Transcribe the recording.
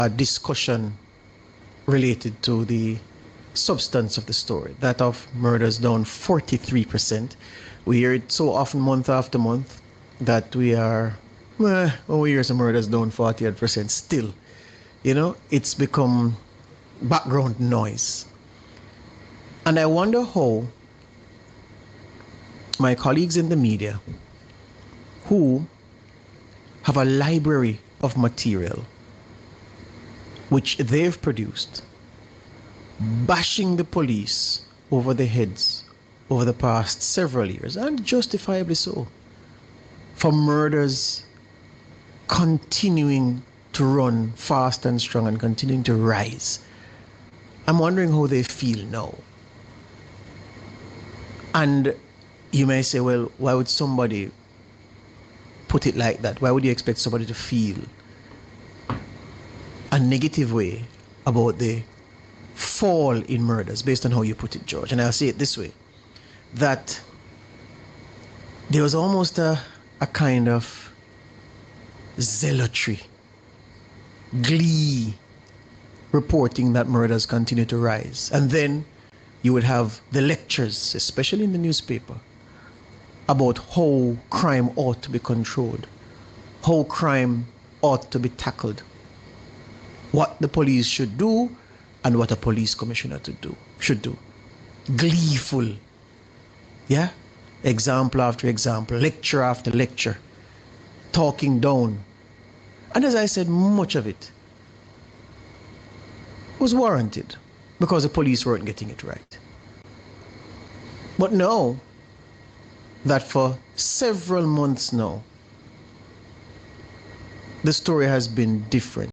a discussion related to the substance of the story, that of murders down 43%. We hear it so often month after month that we are, when we hear some murders down 48% still, it's become background noise. And I wonder how my colleagues in the media who have a library of material which they've produced, bashing the police over the heads over the past several years, and justifiably so, for murders continuing to run fast and strong and continuing to rise. I'm wondering how they feel now. And you may say, well, why would somebody put it like that? Why would you expect somebody to feel a negative way about the fall in murders based on how you put it, George? And I'll say it this way, that there was almost a kind of zealotry, glee, reporting that murders continue to rise. And then you would have the lectures, especially in the newspaper, about how crime ought to be controlled, how crime ought to be tackled, what the police should do, and what a police commissioner should do. Gleeful. Yeah? Example after example, lecture after lecture, talking down. And as I said, much of it was warranted because the police weren't getting it right. But now that for several months now, the story has been different.